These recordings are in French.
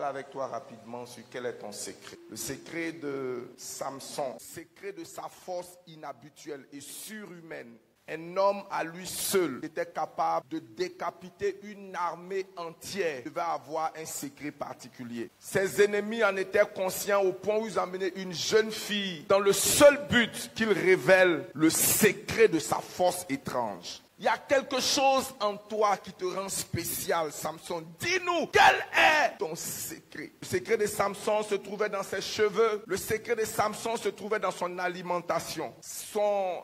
parler avec toi rapidement sur quel est ton secret. Le secret de Samson, le secret de sa force inhabituelle et surhumaine. Un homme à lui seul était capable de décapiter une armée entière. Il devait avoir un secret particulier. Ses ennemis en étaient conscients au point où ils amenaient une jeune fille dans le seul but qu'il révèle le secret de sa force étrange. Il y a quelque chose en toi qui te rend spécial, Samson. Dis-nous, quel est ton secret? Le secret de Samson se trouvait dans ses cheveux. Le secret de Samson se trouvait dans son alimentation.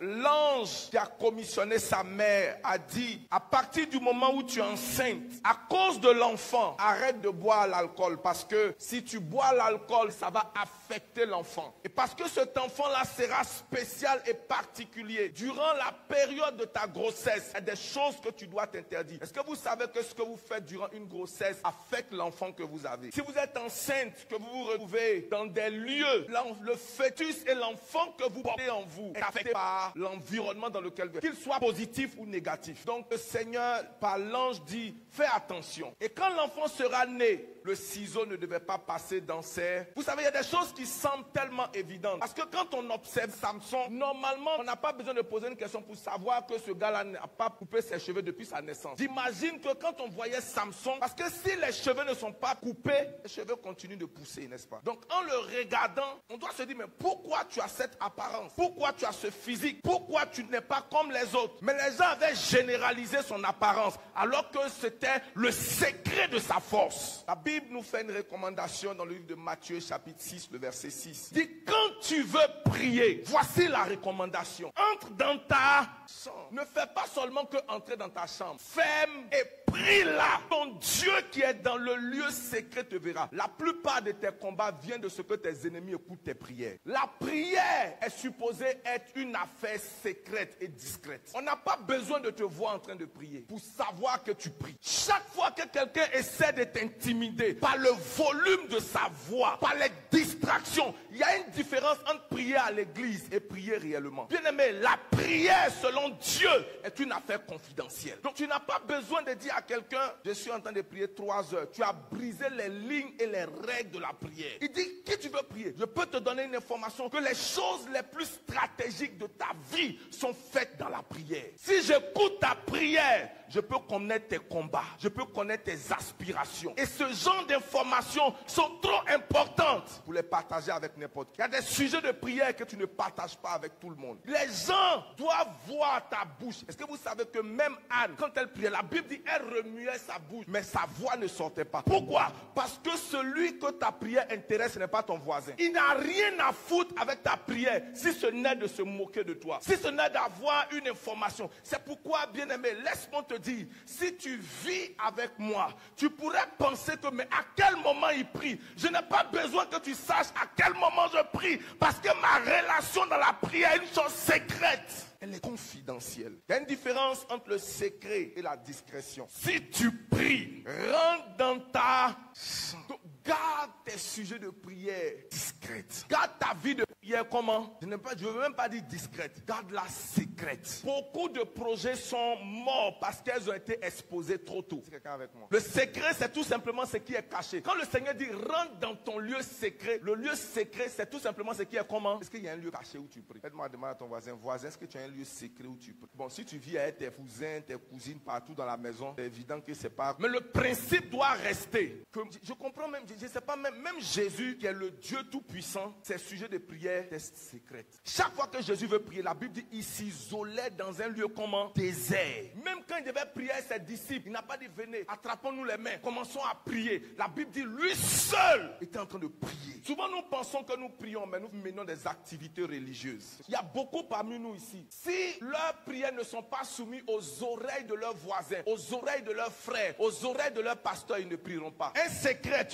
L'ange qui a commissionné sa mère a dit, à partir du moment où tu es enceinte, à cause de l'enfant, arrête de boire l'alcool. Parce que si tu bois l'alcool, ça va affecter l'enfant. Et parce que cet enfant-là sera spécial et particulier. Durant la période de ta grossesse, il y a des choses que tu dois t'interdire. Est-ce que vous savez que ce que vous faites durant une grossesse affecte l'enfant que vous avez? Si vous êtes enceinte, que vous vous retrouvez dans des lieux, le fœtus et l'enfant que vous portez en vous est affecté par l'environnement dans lequel vous êtes, qu'il soit positif ou négatif. Donc le Seigneur, par l'ange, dit, fais attention. Et quand l'enfant sera né, le ciseau ne devait pas passer dans ses... Vous savez, il y a des choses qui semblent tellement évidentes. Parce que quand on observe Samson, normalement, on n'a pas besoin de poser une question pour savoir que ce gars-là n'a pas coupé ses cheveux depuis sa naissance. J'imagine que quand on voyait Samson, parce que si les cheveux ne sont pas coupés, les cheveux continuent de pousser, n'est-ce pas? Donc en le regardant, on doit se dire, mais pourquoi tu as cette apparence? Pourquoi tu as ce physique? Pourquoi tu n'es pas comme les autres? Mais les gens avaient généralisé son apparence, alors que c'était le secret de sa force. La Bible nous fait une recommandation dans le livre de Matthieu chapitre 6, le verset 6. Il dit, quand tu veux prier, voici la recommandation. Entre dans ta chambre. Ne fais pas seulement que entrer dans ta chambre. Ferme et prie là. Ton Dieu qui est dans le lieu secret te verra. La plupart de tes combats viennent de ce que tes ennemis écoutent tes prières. La prière est supposée être une affaire secrète et discrète. On n'a pas besoin de te voir en train de prier pour savoir que tu pries. Chaque fois que quelqu'un essaie de t'intimider par le volume de sa voix, par les distractions, il y a une différence entre prier à l'église et prier réellement. Bien aimé, la prière selon Dieu est une affaire confidentielle. Donc tu n'as pas besoin de dire à quelqu'un, je suis en train de prier 3 heures. Tu as brisé les lignes et les règles de la prière. Il dit, qui tu veux prier? Je peux te donner une information que les choses les plus stratégiques de ta vie sont faites dans la prière. Si j'écoute ta prière, je peux connaître tes combats, je peux connaître tes aspirations. Et ce genre d'informations sont trop importantes pour les partager avec n'importe qui. Il y a des sujets de prière que tu ne partages pas avec tout le monde. Les gens doivent voir ta bouche. Est-ce que vous savez que même Anne, quand elle priait, la Bible dit, elle remuait sa bouche, mais sa voix ne sortait pas. Pourquoi? Parce que celui que ta prière intéresse, ce n'est pas ton voisin. Il n'a rien à foutre avec ta prière, si ce n'est de se moquer de toi, si ce n'est d'avoir une information. C'est pourquoi, bien aimé, laisse-moi te dire, si tu vis avec moi, tu pourrais penser que, mais à quel moment il prie? Je n'ai pas besoin que tu saches à quel moment je prie, parce que ma relation dans la prière est une chose secrète. Elle est confidentielle. Il y a une différence entre le secret et la discrétion. Si tu pries, rentre dans ta chambre. Garde tes sujets de prière discrètes. Garde ta vie de prière comment? Je ne veux même pas dire discrète. Garde-la secrète. Beaucoup de projets sont morts parce qu'elles ont été exposées trop tôt. C'est quelqu'un avec moi. Le secret, c'est tout simplement ce qui est caché. Quand le Seigneur dit rentre dans ton lieu secret, le lieu secret, c'est tout simplement ce qui est comment? Est-ce qu'il y a un lieu caché où tu pries? Faites-moi demander à ton voisin, est-ce que tu as un lieu secret où tu pries? Bon, si tu vis avec tes cousins, tes cousines partout dans la maison, c'est évident que c'est pas... Mais le principe doit rester. Je comprends même, je ne sais pas, même Jésus, qui est le Dieu tout-puissant, ses sujets de prière restent secrets. Chaque fois que Jésus veut prier, la Bible dit, il s'isolait dans un lieu comment? Désert. Même quand il devait prier ses disciples, il n'a pas dit, venez, attrapons-nous les mains, commençons à prier. La Bible dit, lui seul était en train de prier. Souvent, nous pensons que nous prions, mais nous menons des activités religieuses. Il y a beaucoup parmi nous ici. Si leurs prières ne sont pas soumises aux oreilles de leurs voisins, aux oreilles de leurs frères, aux oreilles de leurs pasteurs, ils ne prieront pas. Un secret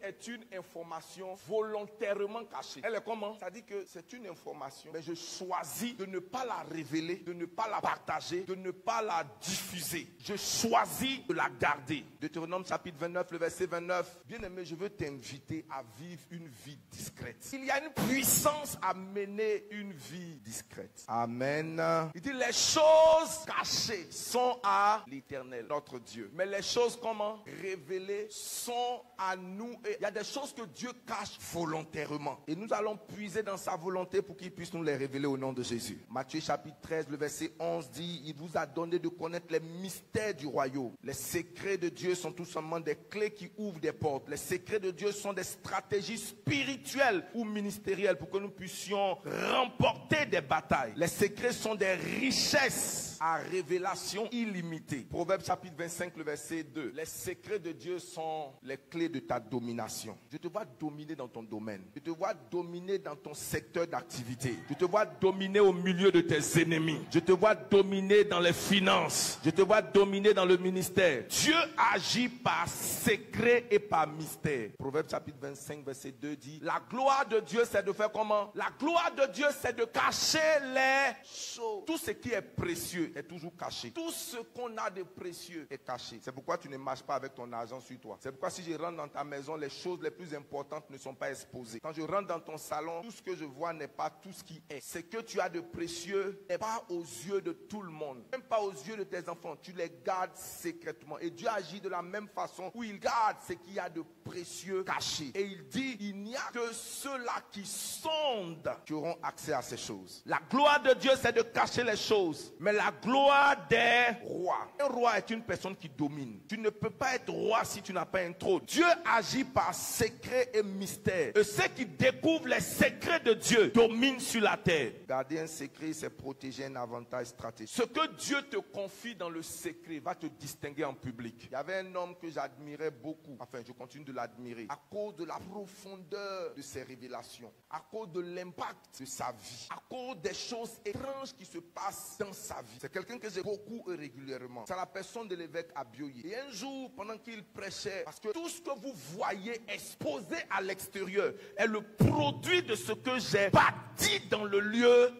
est une information volontairement cachée. Elle est comment? Ça dit que c'est une information, mais je choisis de ne pas la révéler, de ne pas la partager, de ne pas la diffuser. Je choisis de la garder. Deutéronome chapitre 29, le verset 29. Bien aimé, je veux t'inviter à vivre une vie discrète. Il y a une puissance à mener une vie discrète. Amen. Il dit les choses cachées sont à l'Éternel, notre Dieu. Mais les choses comment? Révélées sont sont à nous. Et il y a des choses que Dieu cache volontairement. Et nous allons puiser dans sa volonté pour qu'il puisse nous les révéler au nom de Jésus. Matthieu chapitre 13, le verset 11 dit, il vous a donné de connaître les mystères du royaume. Les secrets de Dieu sont tout simplement des clés qui ouvrent des portes. Les secrets de Dieu sont des stratégies spirituelles ou ministérielles pour que nous puissions remporter des batailles. Les secrets sont des richesses à révélation illimitée. Proverbe chapitre 25, le verset 2. Les secrets de Dieu sont les clés de ta domination. Je te vois dominer dans ton domaine. Je te vois dominer dans ton secteur d'activité. Je te vois dominer au milieu de tes ennemis. Je te vois dominer dans les finances. Je te vois dominer dans le ministère. Dieu agit par secret et par mystère. Proverbe chapitre 25, verset 2 dit, la gloire de Dieu, c'est de faire comment? La gloire de Dieu, c'est de cacher les choses. Tout ce qui est précieux est toujours caché. Tout ce qu'on a de précieux est caché. C'est pourquoi tu ne marches pas avec ton argent sur toi. C'est pourquoi si je rentre dans ta maison, les choses les plus importantes ne sont pas exposées. Quand je rentre dans ton salon, tout ce que je vois n'est pas tout ce qui est. Ce que tu as de précieux n'est pas aux yeux de tout le monde. Même pas aux yeux de tes enfants. Tu les gardes secrètement. Et Dieu agit de la même façon où il garde ce qu'il y a de précieux caché. Et il dit, il n'y a que ceux-là qui sondent qui auront accès à ces choses. La gloire de Dieu, c'est de cacher les choses. Mais la gloire des rois. Un roi est une personne qui domine. Tu ne peux pas être roi si tu n'as pas un trône. Dieu agit par secret et mystère. Et ceux qui découvrent les secrets de Dieu dominent sur la terre. Garder un secret, c'est protéger un avantage stratégique. Ce que Dieu te confie dans le secret va te distinguer en public. Il y avait un homme que j'admirais beaucoup. Enfin, je continue de l'admirer. À cause de la profondeur de ses révélations. À cause de l'impact de sa vie. À cause des choses étranges qui se passent dans sa vie. C'est quelqu'un que j'ai beaucoup et régulièrement. C'est la personne de l'évêque Abioye. Et un jour, pendant qu'il prêchait, parce que tout ce que vous voyez exposé à l'extérieur est le produit de ce que j'ai bâti dans le lieu.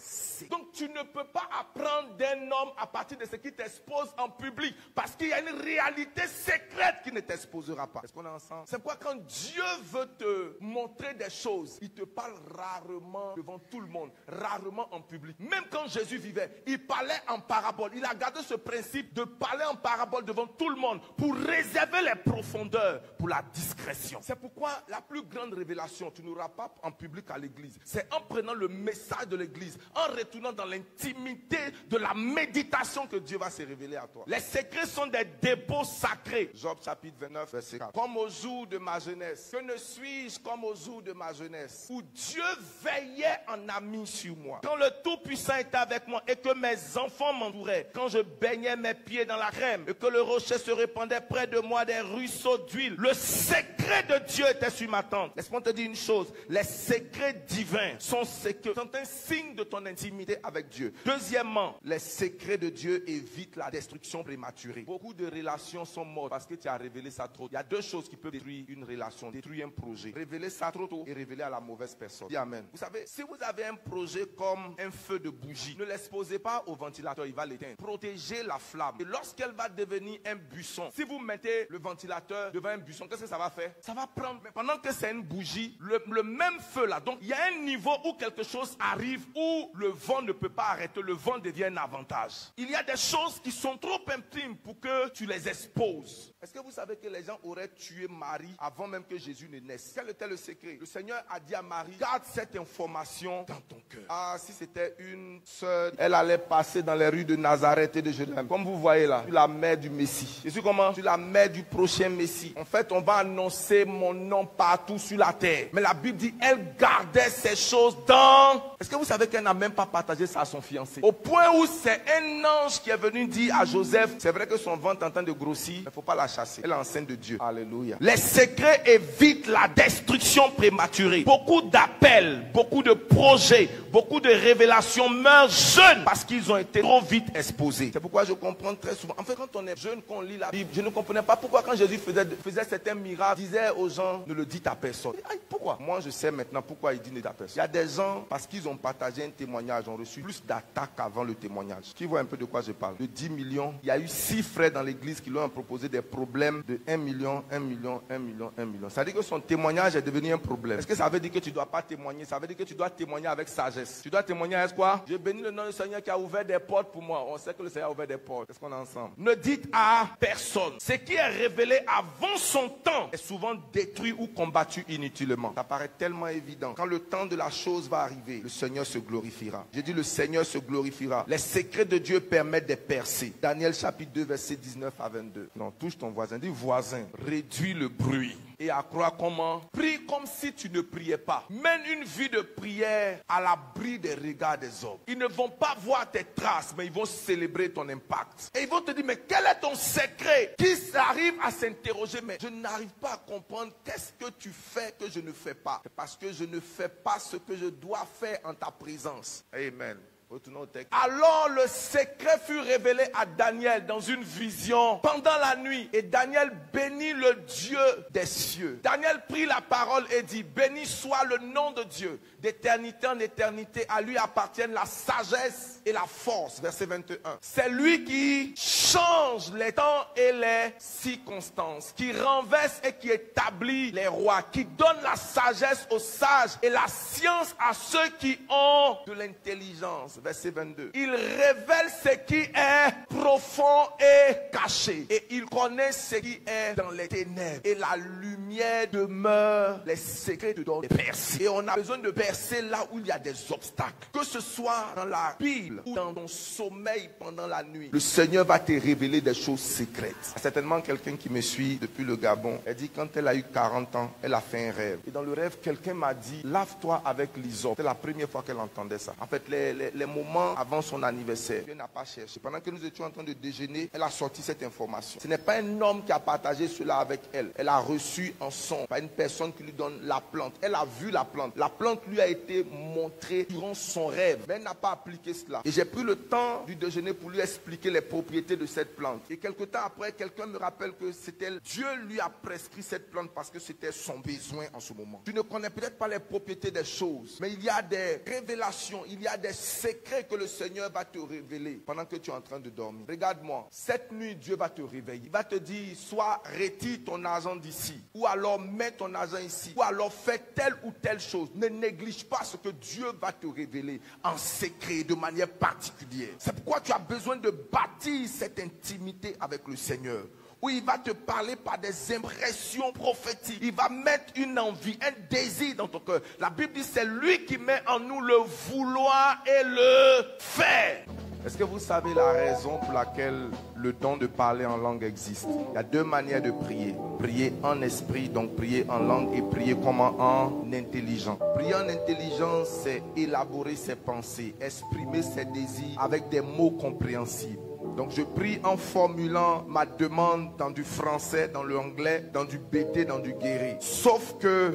Donc tu ne peux pas apprendre d'un homme à partir de ce qui t'expose en public, parce qu'il y a une réalité secrète qui ne t'exposera pas. Est-ce qu'on est ensemble? C'est pourquoi quand Dieu veut te montrer des choses, il te parle rarement devant tout le monde, rarement en public. Même quand Jésus vivait, il parlait en parabole. Il a gardé ce principe de parler en parabole devant tout le monde pour réserver les profondeurs pour la discrétion. C'est pourquoi la plus grande révélation, tu n'auras pas en public à l'église. C'est en prenant le message de l'église, en retournant dans l'intimité de la méditation que Dieu va se révéler à toi. Les secrets sont des dépôts sacrés. Job chapitre 29, verset 4. Comme au jour de ma jeunesse. Que ne suis-je comme au jour de ma jeunesse, où Dieu veillait en ami sur moi. Quand le Tout-Puissant était avec moi et que mes enfants m'entouraient. Quand je baignais mes pieds dans la crème et que le rocher se répandait près de moi des ruisseaux d'huile. Le secret de Dieu était sur ma tente. Laisse-moi te dire une chose. Les secrets divins sont un signe de ton intimité avec Dieu. Deuxièmement, les secrets de Dieu évitent la destruction prématurée. Beaucoup de relations sont mortes parce que tu as révélé ça trop tôt. Il y a deux choses qui peuvent détruire une relation, détruire un projet. Révéler ça trop tôt et révéler à la mauvaise personne. Dis amen. Vous savez, si vous avez un projet comme un feu de bougie, ne l'exposez pas au ventilateur, il va l'éteindre. Protégez la flamme. Et lorsqu'elle va devenir un buisson, si vous mettez le ventilateur devant un buisson, qu'est-ce que ça va faire? Ça va prendre. Mais pendant que c'est une bougie, le même feu là. Donc il y a un niveau où quelque chose arrive où le vent ne peut pas arrêter. Le vent devient un avantage. Il y a des choses qui sont trop intimes pour que tu les exposes. Est-ce que vous savez que les gens auraient tué Marie avant même que Jésus ne naisse? Quel était le secret? Le Seigneur a dit à Marie, garde cette information dans ton cœur. Ah, si c'était une sœur, elle allait passer dans les rues de Nazareth et de Jérusalem. Comme vous voyez là, tu es la mère du Messie. Jésus comment? Tu es la mère du prochain Messie. En fait, on va annoncer mon nom partout sur la terre. Mais la Bible dit, elle gardait ces choses dans... Est-ce que vous savez qu'elle n'a même pas partagé ça à son fiancé? Au point où c'est un ange qui est venu dire à Joseph, c'est vrai que son ventre est en train de grossir, mais il ne faut pas la chasser. Elle est enceinte de Dieu. Alléluia. Les secrets évitent la destruction prématurée. Beaucoup d'appels, beaucoup de projets, beaucoup de révélations meurent jeunes parce qu'ils ont été trop vite exposés. C'est pourquoi je comprends très souvent. En fait, quand on est jeune, qu'on lit la Bible, je ne comprenais pas pourquoi quand Jésus faisait certains miracles, il disait aux gens, ne le dites à personne. Pourquoi? Moi, je sais maintenant pourquoi il dit ne le dites à personne. Il y a des gens, parce qu'ils ont partagé un témoignage, ont reçu plus d'attaques avant le témoignage. Qui voit un peu de quoi je parle? De 10 millions, il y a eu 6 frères dans l'église qui lui ont proposé des problèmes de 1 million, 1 million, 1 million, 1 million. Ça veut dire que son témoignage est devenu un problème. Est-ce que ça veut dire que tu ne dois pas témoigner? Ça veut dire que tu dois témoigner avec sagesse. Tu dois témoigner avec quoi? Je bénis le nom du Seigneur qui a ouvert des portes pour moi. On sait que le Seigneur a ouvert des portes. Est-ce qu'on est ensemble? Ne dites à personne. Ce qui est révélé avant son temps est souvent détruit ou combattu inutilement. Ça paraît tellement évident. Quand le temps de la chose va arriver, le Seigneur se glorifiera. J'ai dit le Seigneur se glorifiera. Les secrets de Dieu permettent de percer. Daniel chapitre 2, verset 19 à 22. Non, touche ton voisin. Dis voisin, réduis le bruit. Et à croire comment? Prie comme si tu ne priais pas. Mène une vie de prière à l'abri des regards des hommes. Ils ne vont pas voir tes traces, mais ils vont célébrer ton impact. Et ils vont te dire, mais quel est ton secret? Qui arrive à s'interroger, mais je n'arrive pas à comprendre qu'est-ce que tu fais que je ne fais pas. C'est parce que je ne fais pas ce que je dois faire en ta présence. Amen. Retournons au texte. Alors le secret fut révélé à Daniel dans une vision pendant la nuit. Et Daniel bénit le Dieu des cieux. Daniel prit la parole et dit, béni soit le nom de Dieu. D'éternité en éternité, à lui appartiennent la sagesse et la force. Verset 21. C'est lui qui change les temps et les circonstances, qui renverse et qui établit les rois, qui donne la sagesse aux sages et la science à ceux qui ont de l'intelligence. Verset 22. Il révèle ce qui est profond et caché. Et il connaît ce qui est dans les ténèbres. Et la lumière demeure. Les secrets te donnent des percées. Et on a besoin de percer là où il y a des obstacles. Que ce soit dans la Bible ou dans ton sommeil pendant la nuit. Le Seigneur va te révéler des choses secrètes. Certainement quelqu'un qui me suit depuis le Gabon. Elle dit quand elle a eu 40 ans, elle a fait un rêve. Et dans le rêve, quelqu'un m'a dit, lave-toi avec l'hysope. C'est la première fois qu'elle entendait ça. En fait, les moments avant son anniversaire, Dieu n'a pas cherché. Pendant que nous étions en train de déjeuner, elle a sorti cette information. Ce n'est pas un homme qui a partagé cela avec elle. Elle a reçu en son, pas une personne qui lui donne la plante. Elle a vu la plante. La plante lui a été montrée durant son rêve. Mais elle n'a pas appliqué cela. Et j'ai pris le temps du déjeuner pour lui expliquer les propriétés de cette plante. Et quelque temps après, quelqu'un me rappelle que c'était Dieu lui a prescrit cette plante parce que c'était son besoin en ce moment. Tu ne connais peut-être pas les propriétés des choses, mais il y a des révélations, il y a des secrets que le Seigneur va te révéler pendant que tu es en train de dormir. Regarde-moi, cette nuit, Dieu va te réveiller. Il va te dire, soit retire ton argent d'ici, ou alors mets ton argent ici, ou alors fais telle ou telle chose. Ne néglige pas ce que Dieu va te révéler en secret, de manière particulière. C'est pourquoi tu as besoin de bâtir cette intimité avec le Seigneur, où il va te parler par des impressions prophétiques. Il va mettre une envie, un désir dans ton cœur. La Bible dit c'est lui qui met en nous le vouloir et le faire. Est-ce que vous savez la raison pour laquelle le don de parler en langue existe? Il y a deux manières de prier. Prier en esprit, donc prier en langue, et prier comment? En intelligence. Prier en intelligence, c'est élaborer ses pensées, exprimer ses désirs avec des mots compréhensibles. Donc je prie en formulant ma demande dans du français, dans l'anglais, dans du BT, dans du guéri. Sauf que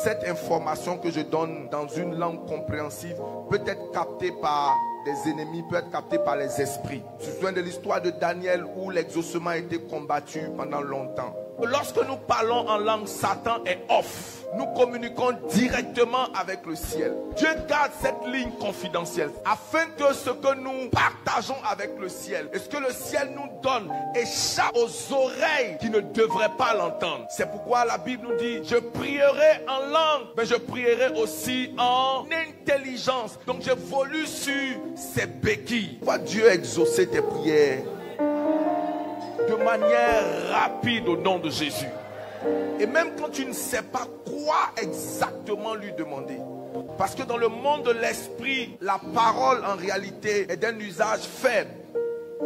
cette information que je donne dans une langue compréhensive peut être captée par des ennemis, peut être captée par les esprits. Je me souviens de l'histoire de Daniel où l'exaucement a été combattu pendant longtemps. Lorsque nous parlons en langue, Satan est off. Nous communiquons directement avec le ciel. Dieu garde cette ligne confidentielle afin que ce que nous partageons avec le ciel et ce que le ciel nous donne échappe aux oreilles qui ne devraient pas l'entendre. C'est pourquoi la Bible nous dit, je prierai en langue, mais je prierai aussi en intelligence. Donc j'évolue sur ces béquilles. Vois Dieu exaucer tes prières de manière rapide au nom de Jésus. Et même quand tu ne sais pas quoi exactement lui demander. Parce que dans le monde de l'esprit, la parole en réalité est d'un usage faible.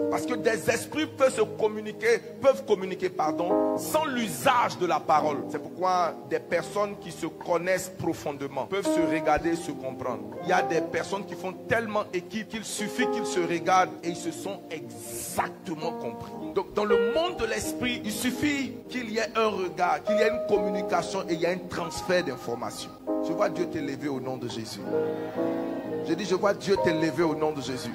Parce que des esprits peuvent communiquer sans l'usage de la parole. C'est pourquoi des personnes qui se connaissent profondément peuvent se regarder et se comprendre. Il y a des personnes qui font tellement équipe qu'il suffit qu'ils se regardent et ils se sont exactement compris. Donc dans le monde de l'esprit, il suffit qu'il y ait un regard, qu'il y ait une communication et il y a un transfert d'informations. Je vois Dieu t'élever au nom de Jésus. Je dis, je vois Dieu t'élever au nom de Jésus.